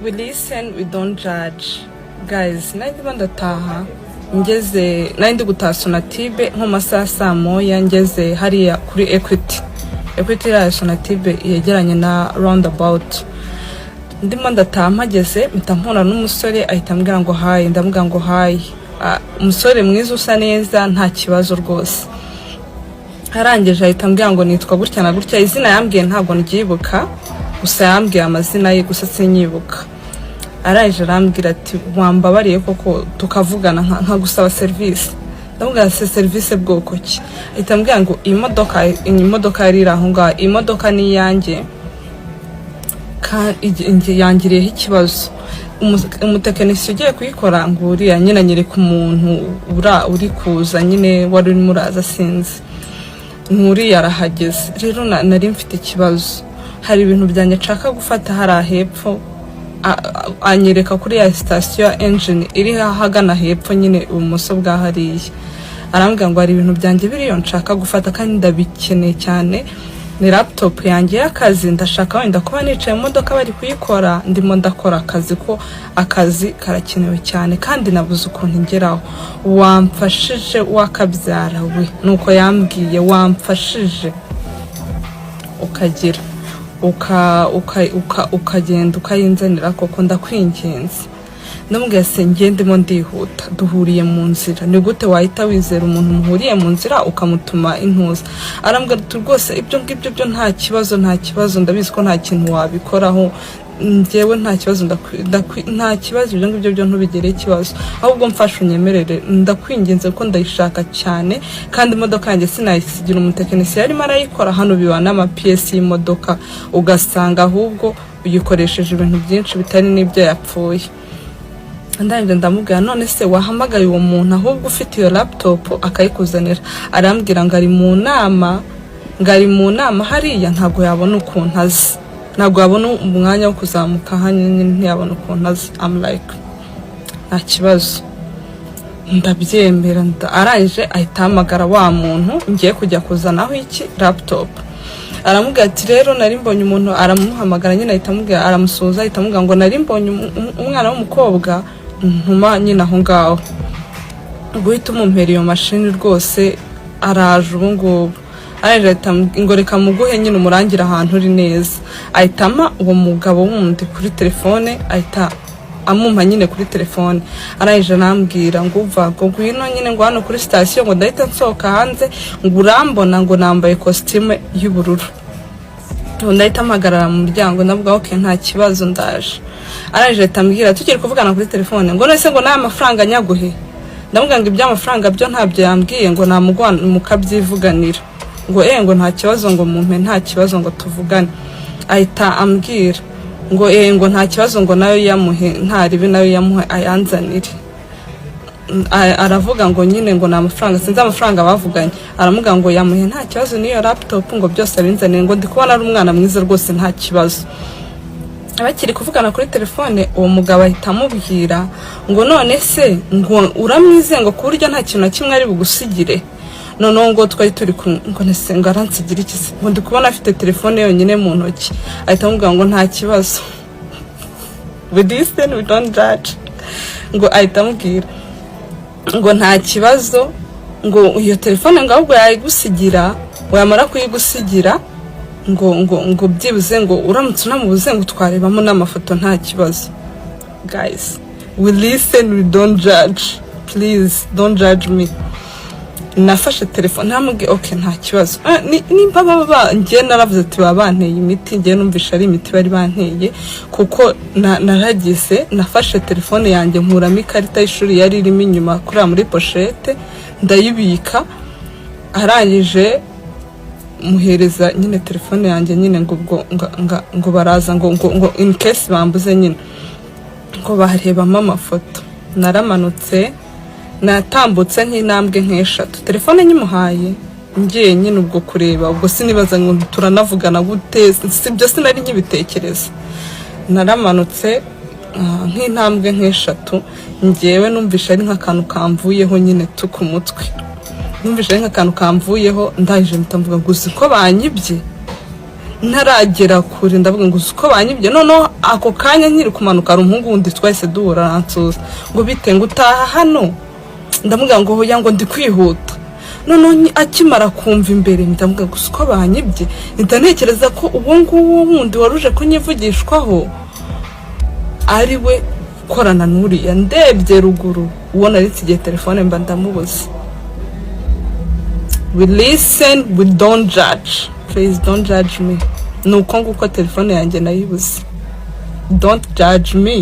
We listen, we don't judge. Guys, ndimo ndataha ngeze ndi gutaha Sonatube nko masaha saa moya ngeze hariya kuri Equity ya Sonatube yegeranye na roundabout. Ndimo ndataha mpageze mpita n'umusore ahita ambwira ngo hi, ndamubwira ngo hi. Umusore mwiza usa neza nta kibazo rwose. Arangije ahita ambwira ngo nitwa gutya na gutya, izina yambwiye ntabwo ngiyibuka, gusa yambwiye amazina ye gusa sinyibuka. Arangije arambwira ati wambabariye koko tukavugana nka gusaba service. Ndamubwira se service bwoko ki? Ahita ambwira ngo imodoka yari aho ngaho, imodoka ni yanjye kandi yangiriyeho ikibazo. Umutekinisiye ugiye kuyikora ngo uriya nyine anyereka umuntu uri kuza nyine wari urimo uraza sinzi. Nkuriya arahageze. Rero nari mfite ikibazo. Hari ibintu byanjye nshaka gufata hari ahepfo, anyereka kuri ya station engine iri hagana hepfo nyine ubumoso bwa hariya. Arambwira ngo hari ibintu byanjye biriyo nshaka gufata kandi ndabikeneye cyane. Ni laptop yanjye y'akazi, ndashaka wenda kuba nicaye mu modoka bari kuyikora ndimo ndakora akazi, ko akazi karakenewe cyane kandi nabuze ukuntu ngeraho. Wamfashije wakabyara we, nuko yambwiye wamfashije ukagira ukagenda ukayinzanira koko ndakwingenza. Ndamubwira se ndimo ndihuta, duhuriye mu nzira, ni gute wahita wizera umuntu muhuriye mu nzira ukamutuma intuza? Arambwira ati rwose ibyo ngibyo byo nta kibazo, ndabizi ko nta kintu wabikoraho, njyewe nta kibazo, nta kibazo, ibyo ngibyo byo ntubigere ikibazo, ahubwo mfasha unyemerere, ndakwinginze ko ndayishaka cyane kandi imodoka yanjye sinayisigira umutekinisiye yarimo arayikora hano bibana ama PS y'imodoka, ugasanga ahubwo uyikoresheje ibintu byinshi bitari n'ibyo yapfuye. Ndangije ndamubwira none se wahamagaye uwo muntu ahubwo ufite iyo laptop akayikuzanira? Arambwira ngo ari mu nama hariya, ntabwo yabona ukuntu azi, ntabwo yabona umwanya wo kuzamuka hanyine, ntiyabona ukuntu azi. I'm like nta kibazo, ndabyemera. Arangije ahita ahamagara wa muntu ngiye kujya kuzanaho iki laptop. Aramubwira ati rero nari mbonye umuntu, aramuhamagara nyine ahita amubwira, aramusuza ahita amubwira ngo nari mbonye umwana w'umukobwa ntuma nyine aho ngaho, guhita umumpera iyo mashini rwose araje ubu ngubu. Arangije ahita ngo reka muguhe nyine umurangira ahantu uri neza. Ahitama uwo mugabo wundi kuri telefone, ahita amumpa nyine kuri telefone. Arangije anambwira ngo uva ngo ngwino nyine ngo hano kuri station, ngo ndahita nsohoka hanze, ngo urambona ngo nambaye costume y'ubururu. Ndahita mpagarara mu muryango, ndavuga okay nta kibazo ndaje. Arangije atambwira tukiri kuvugana kuri telefone ngo nese ngo nta mafaranga nyaguhe. Ndamubwira ngo iby'amafaranga byo ntabyo yambwiye, ngo namugwa mukabyivuganira, ngo ngo nta kibazo, ngo mumpe nta kibazo, ngo tuvugane. Ahita ambwira ngo ngo nta kibazo, ngo nayo yamuhe, ntaribi nayo yamuhe ayanzanire. Aravuga ngo nyine ngo na mafaranga, sinzi amafaranga bavuganye. Aramuga ngo yamuhe nta kibazo niyo laptop, ngo byose abinzanire, ngo ndikubona ari umwana mwiza rwose nta kibazo. Abakiri kuvugana kuri telefone, uwo mugabo ahita amubwira ngo none se ngo uramwize ngo ku buryo nta kintu na kimwe ari bugusigire? None ngo twari turi ngo nese ngo aransigira iki se, ngo ndikubona afite telefone yonyine mu ntoki. Ahita amubwira ngo nta kibazo. We listen, we don't judge. Ngo ahita amubwira ngo nta kibazo, ngo iyo telefone ngo ahubwo yayigusigira, wamara kuyigusigira ngo byibuze ngo uramutse unamubuze ngo twarebamo n'amafoto nta kibazo. Guys, we listen, we don't judge. Please don't judge me. Nafashe telefone namubwiye okay nta kibazo. Nimba baba ngiye naravuze ati babanteye imiti, ngiye numvisha ari imiti bari banteye, kuko naragize nafashe telefone yanjye nkuramo ikarita y'ishuri yari irimo inyuma kuri muri pochette ndayibika. Arangije muhereza nyine telefone yanjye nyine ngo baraza ngo in case bambuze nyine ngo barebamo amafoto. Naramanutse natambutse nk'intambwe nk'eshatu, telefone nyimuhaye ngiye nyine ubwo kureba, ubwo sinibaza ngo turanavugana gute, sibyo sinari nkibitekereza. Naramanutse nk'intambwe nk'eshatu, ngewe numvisha ari nk'akantu kamvuyeho nyine ku mutwe, numvisha ari nk'akantu kamvuyeho. Ndangije mvuga ngo uzi ko banyibye, ntaragera kure ndavuga ngo uko banyibye noneho ako kanya nkiri kumanuka ari umuhungu wundi twahise duhura ransuza ngo bite ngo utaha hano ndavuga ngo hoya ngo ndi kwihuta noneho akimara kumva imbere ndavuga ngo uko banyibye ntekereza ko uwo nguwo wundi waruje kunyivugishwaho ari we korana n'uriya ndebye ruguru ubona ari igihe telefone mba ndamubuze. We listen, we don't judge. Please don't judge me. Nuko nguko telefone yanjye nayibuze. Don't judge me.